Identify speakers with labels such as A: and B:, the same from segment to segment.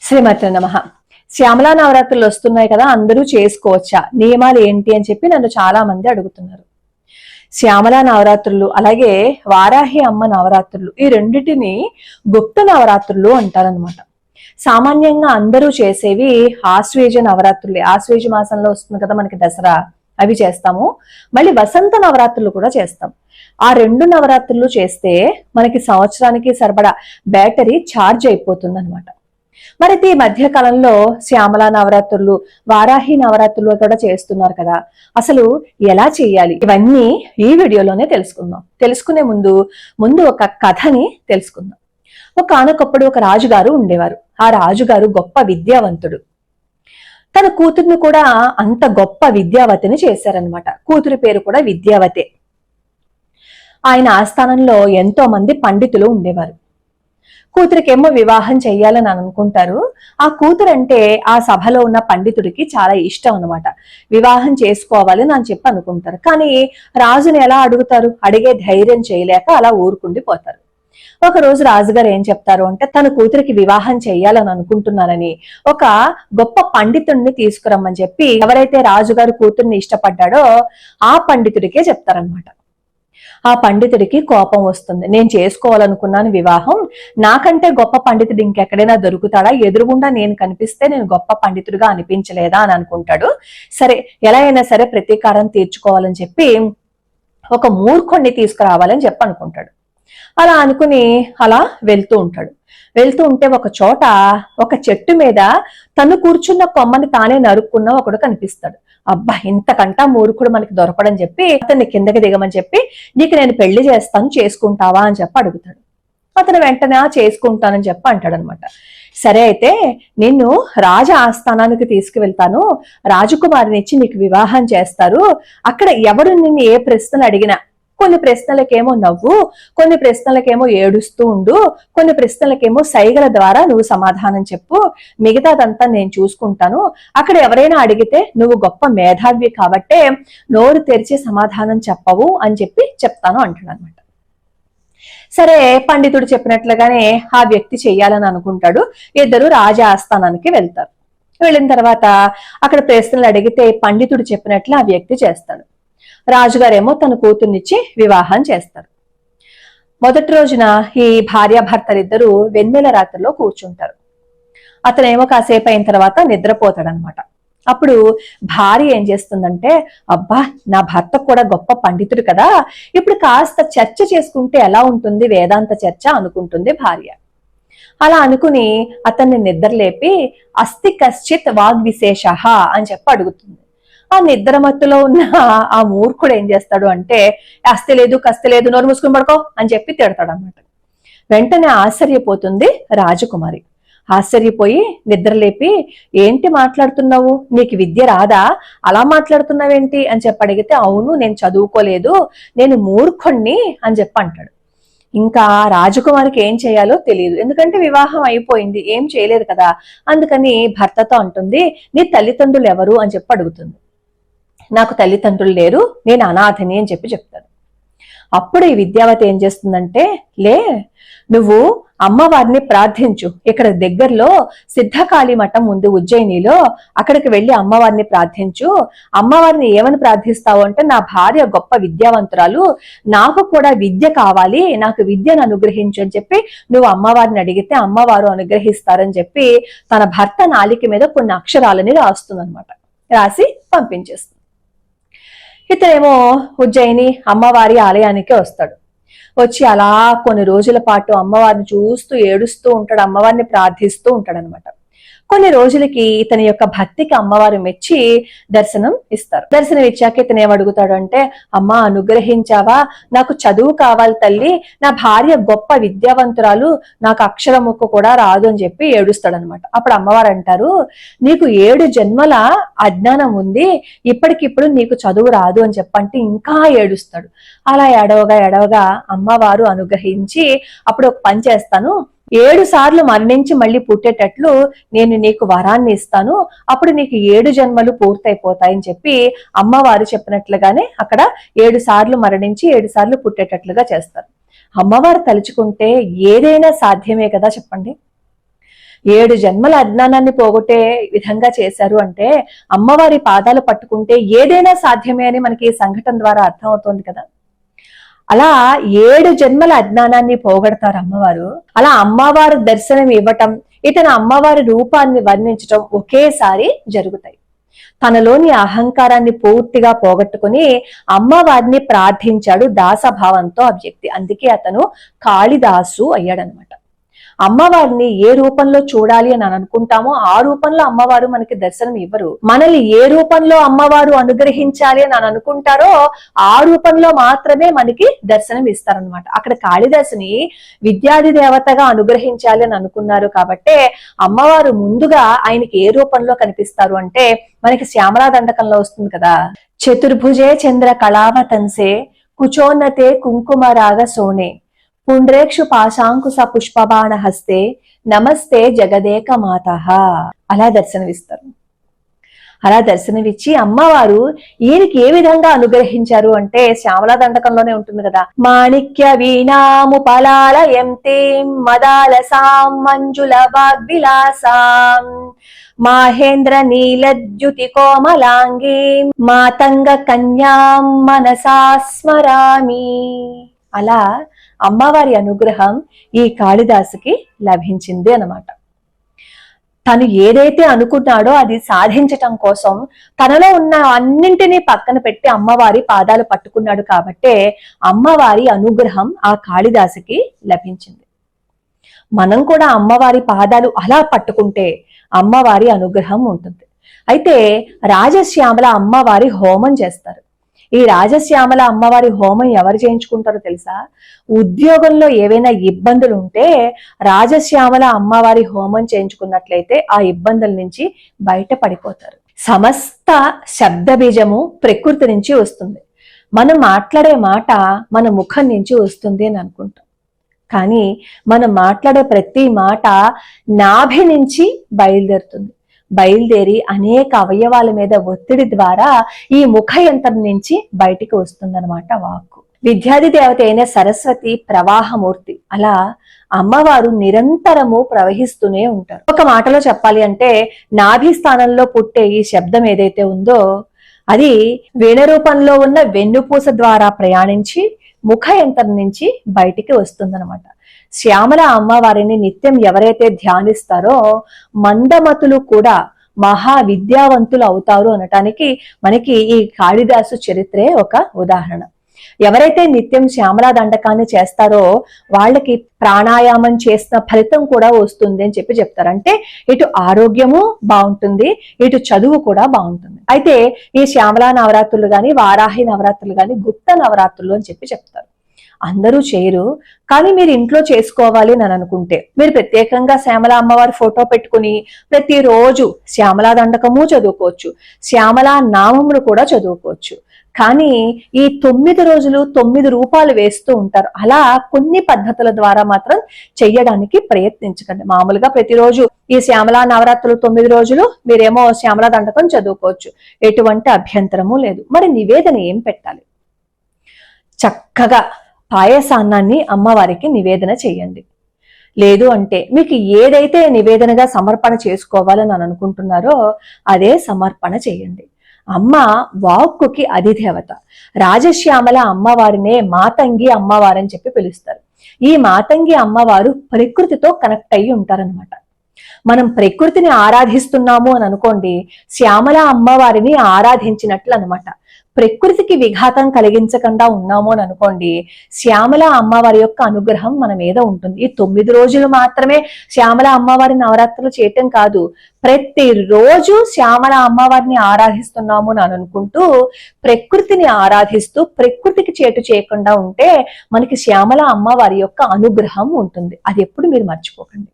A: శ్రీమతి నమః. శ్యామలా నవరాత్రులు వస్తున్నాయి కదా, అందరూ చేసుకోవచ్చా, నియమాలు ఏంటి అని చెప్పి నన్ను చాలా మంది అడుగుతున్నారు. శ్యామలా నవరాత్రులు అలాగే వారాహి అమ్మ నవరాత్రులు ఈ రెండిటిని గుప్త నవరాత్రులు అంటారనమాట. సామాన్యంగా అందరూ చేసేవి ఆశ్వేజ నవరాత్రులే. ఆశ్వేజ మాసంలో వస్తుంది కదా మనకి దసరా, అవి చేస్తాము. మళ్ళీ వసంత నవరాత్రులు కూడా చేస్తాం. ఆ రెండు నవరాత్రులు చేస్తే మనకి సంవత్సరానికి సరిపడా బ్యాటరీ ఛార్జ్ అయిపోతుంది అనమాట. మరి ఈ మధ్య కాలంలో శ్యామలా నవరాత్రులు, వారాహి నవరాత్రులు కూడా చేస్తున్నారు కదా, అసలు ఎలా చేయాలి ఇవన్నీ ఈ వీడియోలోనే తెలుసుకుందాం. తెలుసుకునే ముందు ఒక కథని తెలుసుకుందాం. ఒకానొకప్పుడు ఒక రాజుగారు ఉండేవారు. ఆ రాజుగారు గొప్ప విద్యావంతుడు. తన కూతుర్ని కూడా అంత గొప్ప విద్యావతిని చేశారనమాట. కూతురి పేరు కూడా విద్యావతే. ఆయన ఆస్థానంలో ఎంతో మంది పండితులు ఉండేవారు. కూతురికేమో వివాహం చెయ్యాలని అనుకుంటారు. ఆ కూతురు అంటే ఆ సభలో ఉన్న పండితుడికి చాలా ఇష్టం అనమాట. వివాహం చేసుకోవాలని అని చెప్పి అనుకుంటారు. కానీ రాజుని ఎలా అడుగుతారు? అడిగే ధైర్యం చేయలేక అలా ఊరుకుండి పోతారు. ఒక రోజు రాజుగారు ఏం చెప్తారు అంటే, తన కూతురికి వివాహం చెయ్యాలని అనుకుంటున్నానని ఒక గొప్ప పండితుడిని తీసుకురమ్మని చెప్పి ఎవరైతే రాజుగారు కూతుర్ని ఇష్టపడ్డాడో ఆ పండితుడికే చెప్తారనమాట. ఆ పండితుడికి కోపం వస్తుంది. నేను చేసుకోవాలనుకున్నాను వివాహం, నాకంటే గొప్ప పండితుడు ఇంకెక్కడైనా దొరుకుతాడా? ఎదురుగుండా నేను కనిపిస్తే నేను గొప్ప పండితుడిగా అనిపించలేదా అని అనుకుంటాడు. సరే, ఎలా అయినా సరే ప్రతీకారం తీర్చుకోవాలని చెప్పి ఒక మూర్ఖుణ్ణి తీసుకురావాలని చెప్పి అనుకుంటాడు. అలా అనుకుని అలా వెళ్తూ ఉంటాడు. వెళ్తూ ఉంటే ఒక చోట ఒక చెట్టు మీద తను కూర్చున్న కొమ్మని తానే నరుక్కున్న ఒకడు కనిపిస్తాడు. అబ్బా, ఇంతకంటా మూర్ఖుడు మనకి దొరకడని చెప్పి అతన్ని కిందకి దిగమని చెప్పి, నీకు నేను పెళ్లి చేస్తాను, చేసుకుంటావా అని చెప్పి అడుగుతాడు. అతను వెంటనే చేసుకుంటానని చెప్పి అంటాడనమాట. సరే, అయితే నిన్ను రాజ ఆస్థానానికి తీసుకువెళ్తాను, రాజకుమారిని ఇచ్చి నీకు వివాహం చేస్తారు. అక్కడ ఎవరు నిన్ను ఏ ప్రశ్నలు అడిగినా, కొన్ని ప్రశ్నలకేమో నవ్వు, కొన్ని ప్రశ్నలకేమో ఏడుస్తూ ఉండు, కొన్ని ప్రశ్నలకేమో సైగల ద్వారా నువ్వు సమాధానం చెప్పు, మిగతాదంతా నేను చూసుకుంటాను. అక్కడ ఎవరైనా అడిగితే నువ్వు గొప్ప మేధావి కాబట్టే నోరు తెరిచి సమాధానం చెప్పవు అని చెప్పి చెప్తాను అంటాడు అనమాట. సరే, పండితుడు చెప్పినట్లుగానే ఆ వ్యక్తి చెయ్యాలని అనుకుంటాడు. ఇద్దరు రాజ ఆస్థానానికి వెళ్తారు. వెళ్ళిన తర్వాత అక్కడ ప్రశ్నలు అడిగితే పండితుడు చెప్పినట్లు ఆ వ్యక్తి చేస్తాడు. రాజుగారేమో తన కూతుర్నిచ్చి వివాహం చేస్తారు. మొదటి రోజున ఈ భార్యాభర్తలిద్దరూ వెన్నెల రాత్రిలో కూర్చుంటారు. అతనేమో కాసేపు అయిన తర్వాత నిద్రపోతాడనమాట. అప్పుడు భార్య ఏం చేస్తుందంటే, అబ్బా, నా భర్త కూడా గొప్ప పండితుడు కదా, ఇప్పుడు కాస్త చర్చ చేసుకుంటే ఎలా ఉంటుంది, వేదాంత చర్చ అనుకుంటుంది భార్య. అలా అనుకుని అతన్ని నిద్రలేపి అస్తి కశ్చిత్ వాగ్విశేష అని చెప్పి అడుగుతుంది. ఆ నిద్రమత్తులో ఉన్న ఆ మూర్ఖుడు ఏం చేస్తాడు అంటే, అస్తి లేదు కస్తి లేదు, నోరు మూసుకుని పడుకో అని చెప్పి తిడతాడు అనమాట. వెంటనే ఆశ్చర్యపోతుంది రాజకుమారి. ఆశ్చర్యపోయి నిద్రలేపి, ఏంటి మాట్లాడుతున్నావు, నీకు విద్య రాదా, అలా మాట్లాడుతున్నావేంటి అని చెప్పి అడిగితే, అవును, నేను చదువుకోలేదు, నేను మూర్ఖుణ్ణి అని చెప్పి అంటాడు. ఇంకా రాజకుమారికి ఏం చేయాలో తెలియదు. ఎందుకంటే వివాహం అయిపోయింది, ఏం చేయలేదు కదా. అందుకని భర్తతో అంటుంది, నీ తల్లిదండ్రులు ఎవరు అని చెప్పి అడుగుతుంది. నాకు తల్లిదండ్రులు లేరు, నేను అనాథని అని చెప్పి చెప్తాడు. అప్పుడు ఈ విద్యావతి ఏం చేస్తుందంటే, నువ్వు అమ్మవారిని ప్రార్థించు. ఇక్కడ దగ్గరలో సిద్ధకాళి మఠం ఉంది ఉజ్జయినిలో, అక్కడికి వెళ్ళి అమ్మవారిని ప్రార్థించు. అమ్మవారిని ఏమని ప్రార్థిస్తావు అంటే, నా భార్య గొప్ప విద్యావంతురాలు, నాకు కూడా విద్య కావాలి, నాకు విద్యను అనుగ్రహించు అని చెప్పి నువ్వు అమ్మవారిని అడిగితే అమ్మవారు అనుగ్రహిస్తారని చెప్పి తన భర్త నాలిక మీద కొన్ని అక్షరాలని రాస్తుందన్నమాట. రాసి పంపించేస్తుంది. ఇతనేమో ఉజ్జయిని అమ్మవారి ఆలయానికి వస్తాడు. వచ్చి అలా కొన్ని రోజుల పాటు అమ్మవారిని చూస్తూ ఏడుస్తూ ఉంటాడు, అమ్మవారిని ప్రార్థిస్తూ ఉంటాడు అనమాట. కొన్ని రోజులకి ఇతని యొక్క భక్తికి అమ్మవారు మెచ్చి దర్శనం ఇస్తారు. దర్శనం ఇచ్చాక ఇతను ఏమడుగుతాడు అంటే, అమ్మ అనుగ్రహించావా, నాకు చదువు కావాలి తల్లి, నా భార్య గొప్ప విద్యావంతురాలు, నాకు అక్షర ముక్క కూడా రాదు అని చెప్పి ఏడుస్తాడు అనమాట. అప్పుడు అమ్మవారు అంటారు, నీకు 7 జన్మల అజ్ఞానం ఉంది, ఇప్పటికిప్పుడు నీకు చదువు రాదు అని చెప్పంటే ఇంకా ఏడుస్తాడు. అలా ఎడవగా అమ్మవారు అనుగ్రహించి, అప్పుడు ఒక పని చేస్తాను, 7 సార్లు మరణించి మళ్ళీ పుట్టేటట్లు నేను నీకు వరాన్ని ఇస్తాను, అప్పుడు నీకు 7 జన్మలు పూర్తయిపోతాయని చెప్పి అమ్మవారు చెప్పినట్లుగానే అక్కడ 7 సార్లు మరణించి 7 సార్లు పుట్టేటట్లుగా చేస్తారు. అమ్మవారు తలుచుకుంటే ఏదైనా సాధ్యమే కదా, చెప్పండి. 7 జన్మల అజ్ఞానాన్ని పోగొట్టే విధంగా చేశారు అంటే అమ్మవారి పాదాలు పట్టుకుంటే ఏదైనా సాధ్యమే అని మనకి ఈ సంఘటన ద్వారా అర్థమవుతోంది కదా. అలా 7 జన్మల అజ్ఞానాన్ని పోగొడతారు అమ్మవారు. అలా అమ్మవారి దర్శనం ఇవ్వటం, ఇతను అమ్మవారి రూపాన్ని వర్ణించటం ఒకేసారి జరుగుతాయి. తనలోని అహంకారాన్ని పూర్తిగా పోగొట్టుకుని అమ్మవారిని ప్రార్థించాడు దాసభావంతో ఆ వ్యక్తి. అందుకే అతను కాళిదాసు అయ్యాడనమాట. అమ్మవారిని ఏ రూపంలో చూడాలి అని అనుకుంటామో ఆ రూపంలో అమ్మవారు మనకి దర్శనం ఇవ్వరు. మనల్ని ఏ రూపంలో అమ్మవారు అనుగ్రహించాలి అని అనుకుంటారో ఆ రూపంలో మాత్రమే మనకి దర్శనం ఇస్తారనమాట. అక్కడ కాళిదాసుని విద్యాది దేవతగా అనుగ్రహించాలి అని అనుకున్నారు కాబట్టి అమ్మవారు ముందుగా ఆయనకి ఏ రూపంలో కనిపిస్తారు అంటే మనకి శ్యామలా దండకంలో వస్తుంది కదా. చతుర్భుజే చంద్ర కళావతంసే కుచోన్నతే కుంకుమరాగ సోనే పుండ్రేక్షు పాశాంకుశ పుష్పబాణ హస్తే నమస్తే జగదేక మాత. అలా దర్శనమిస్తారు. అలా దర్శనమిచ్చి అమ్మవారు ఈయనకి ఏ విధంగా అనుగ్రహించారు అంటే శ్యామలా దండకంలోనే ఉంటుంది కదా. మాణిక్య వీణాముపలాలయంతీం మదాలసాం మంజుల వాగ్విలాసాం మాహేంద్ర నీలద్యుతి కోమలాంగీం మాతంగ కన్యాం మనసా స్మరామి. అలా అమ్మవారి అనుగ్రహం ఈ కాళిదాసుకి లభించింది అన్నమాట. తను ఏదైతే అనుకున్నాడో అది సాధించటం కోసం తనలో ఉన్న అన్నింటినీ పక్కన పెట్టి అమ్మవారి పాదాలు పట్టుకున్నాడు కాబట్టే అమ్మవారి అనుగ్రహం ఆ కాళిదాసుకి లభించింది. మనం కూడా అమ్మవారి పాదాలు అలా పట్టుకుంటే అమ్మవారి అనుగ్రహం ఉంటుంది. అయితే రాజశ్యామల అమ్మవారి హోమం చేస్తారు. ఈ రాజశ్యామల అమ్మవారి హోమం ఎవరు చేయించుకుంటారో తెలుసా? ఉద్యోగంలో ఏవైనా ఇబ్బందులు ఉంటే రాజశ్యామల అమ్మవారి హోమం చేయించుకున్నట్లయితే ఆ ఇబ్బందుల నుంచి బయటపడిపోతారు. సమస్త శబ్ద బీజము ప్రకృతి నుంచి వస్తుంది. మనం మాట్లాడే మాట మన ముఖం నుంచి వస్తుంది అని అనుకుంటాం. కానీ మనం మాట్లాడే ప్రతి మాట నాభి నుంచి బయలుదేరుతుంది. బయలుదేరి అనేక అవయవాల మీద ఒత్తిడి ద్వారా ఈ ముఖ యంత్రం నుంచి బయటికి వస్తుందన్నమాట వాక్కు. విద్యాది దేవత అయిన సరస్వతి ప్రవాహమూర్తి. అలా అమ్మవారు నిరంతరము ప్రవహిస్తూనే ఉంటారు. ఒక మాటలో చెప్పాలి అంటే నాభి స్థానంలో పుట్టే ఈ శబ్దం ఏదైతే ఉందో అది వీణ రూపంలో ఉన్న వెన్నుపూస ద్వారా ప్రయాణించి ముఖ యంత్రం నుంచి బయటికి వస్తుందన్నమాట. శ్యామల అమ్మవారిని నిత్యం ఎవరైతే ధ్యానిస్తారో మందమతులు కూడా మహా విద్యావంతులు అవుతారు అనటానికి మనకి ఈ కాళిదాసు చరిత్రే ఒక ఉదాహరణ. ఎవరైతే నిత్యం శ్యామలా దండకాన్ని చేస్తారో వాళ్ళకి ప్రాణాయామం చేసిన ఫలితం కూడా వస్తుంది అని చెప్తారు. అంటే ఇటు ఆరోగ్యము బాగుంటుంది, ఇటు చదువు కూడా బాగుంటుంది. అయితే ఈ శ్యామలా నవరాత్రులు గాని వారాహి నవరాత్రులు గాని గుప్త నవరాత్రులు అని చెప్తారు. అందరూ చేయరు, కానీ మీరు ఇంట్లో చేసుకోవాలి అని అనుకుంటే మీరు ప్రత్యేకంగా శ్యామల అమ్మవారి ఫోటో పెట్టుకుని ప్రతిరోజు శ్యామలా దండకము చదువుకోవచ్చు, శ్యామలా నామములు కూడా చదువుకోవచ్చు. కానీ ఈ 9 రోజులు 9 రూపాలు వేస్తూ ఉంటారు. అలా కొన్ని పద్ధతుల ద్వారా మాత్రం చెయ్యడానికి ప్రయత్నించకండి. మామూలుగా ప్రతిరోజు ఈ శ్యామలా నవరాత్రులు 9 రోజులు మీరేమో శ్యామలా దండకం చదువుకోవచ్చు, ఎటువంటి అభ్యంతరము లేదు. మరి నివేదన ఏం పెట్టాలి? చక్కగా పాయసాన్నాన్ని అమ్మవారికి నివేదన చేయండి. లేదు అంటే మీకు ఏదైతే నివేదనగా సమర్పణ చేసుకోవాలని అనుకుంటున్నారో అదే సమర్పణ చేయండి. అమ్మ వాక్కుకి అధిదేవత. రాజశ్యామల అమ్మవారినే మాతంగి అమ్మవారని పిలుస్తారు. ఈ మాతంగి అమ్మవారు ప్రకృతితో కనెక్ట్ అయ్యి ఉంటారనమాట. మనం ప్రకృతిని ఆరాధిస్తున్నాము అని అనుకోండి, శ్యామల అమ్మవారిని ఆరాధించినట్లు అనమాట. ప్రకృతికి విఘాతం కలిగించకుండా ఉన్నాము అని అనుకోండి, శ్యామల అమ్మవారి యొక్క అనుగ్రహం మన మీద ఉంటుంది. ఈ 9 రోజులు మాత్రమే శ్యామల అమ్మవారి నవరాత్రులు చేయటం కాదు, ప్రతిరోజు శ్యామల అమ్మవారిని ఆరాధిస్తున్నాము అని అనుకుంటూ ప్రకృతిని ఆరాధిస్తూ ప్రకృతికి చేటు చేయకుండా ఉంటే మనకి శ్యామల అమ్మవారి యొక్క అనుగ్రహం ఉంటుంది. అది ఎప్పుడు మీరు మర్చిపోకండి.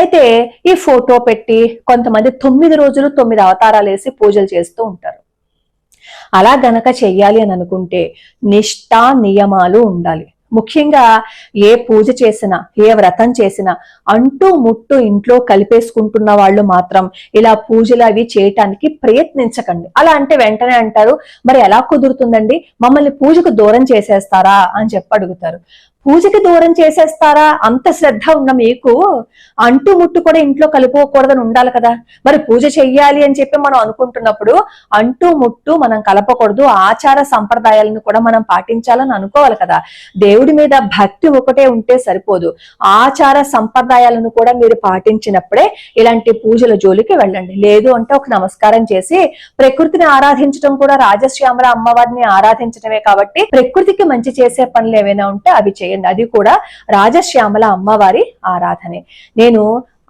A: అయితే ఈ ఫోటో పెట్టి కొంతమంది 9 రోజులు 9 అవతారాలు వేసి పూజలు చేస్తూ ఉంటారు. అలా గనక చెయ్యాలి అని అనుకుంటే నిష్ఠా నియమాలు ఉండాలి. ముఖ్యంగా ఏ పూజ చేసినా ఏ వ్రతం చేసినా అంటూ ముట్టు ఇంట్లో కలిపేసుకుంటున్న వాళ్ళు మాత్రం ఇలా పూజలు అవి చేయటానికి ప్రయత్నించకండి. అలా అంటే వెంటనే అంటారు, మరి ఎలా కుదురుతుందండి, మమ్మల్ని పూజకు దూరం చేసేస్తారా అని అడుగుతారు. పూజకి దూరం చేసేస్తారా? అంత శ్రద్ధ ఉన్న మీకు అంటు ముట్టు కూడా ఇంట్లో కలుపుకోకూడదని ఉండాలి కదా. మరి పూజ చెయ్యాలి అని చెప్పి మనం అనుకుంటున్నప్పుడు అంటు ముట్టు మనం కలపకూడదు, ఆచార సంప్రదాయాలను కూడా మనం పాటించాలని అనుకోవాలి కదా. దేవుడి మీద భక్తి ఒకటే ఉంటే సరిపోదు, ఆచార సంప్రదాయాలను కూడా మీరు పాటించినప్పుడే ఇలాంటి పూజల జోలికి వెళ్ళండి. లేదు అంటే ఒక నమస్కారం చేసి ప్రకృతిని ఆరాధించడం కూడా రాజశ్యామల అమ్మవారిని ఆరాధించడమే కాబట్టి ప్రకృతికి మంచి చేసే పనులు ఏవైనా ఉంటే అవి చేయండి. అది కూడా రాజశ్యామల అమ్మవారి ఆరాధనే. నేను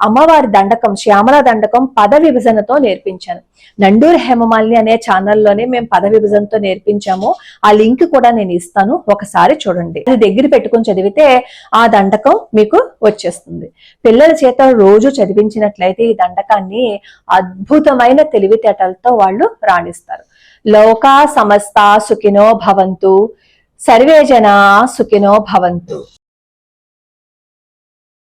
A: అమ్మవారి దండకం, శ్యామల దండకం పద విభజనతో నేర్పించాను. నండూరు హేమమాలిని అనే ఛానల్లోనే మేము పద విభజనతో నేర్పించాము. ఆ లింక్ కూడా నేను ఇస్తాను, ఒకసారి చూడండి. అది దగ్గర పెట్టుకుని చదివితే ఆ దండకం మీకు వచ్చేస్తుంది. పిల్లల చేత రోజు చదివించినట్లయితే ఈ దండకాన్ని అద్భుతమైన తెలివితేటలతో వాళ్ళు రాణిస్తారు. లోకా సమస్త సుఖినో భవంతు, సర్వే జనా సుఖినో భవంతు.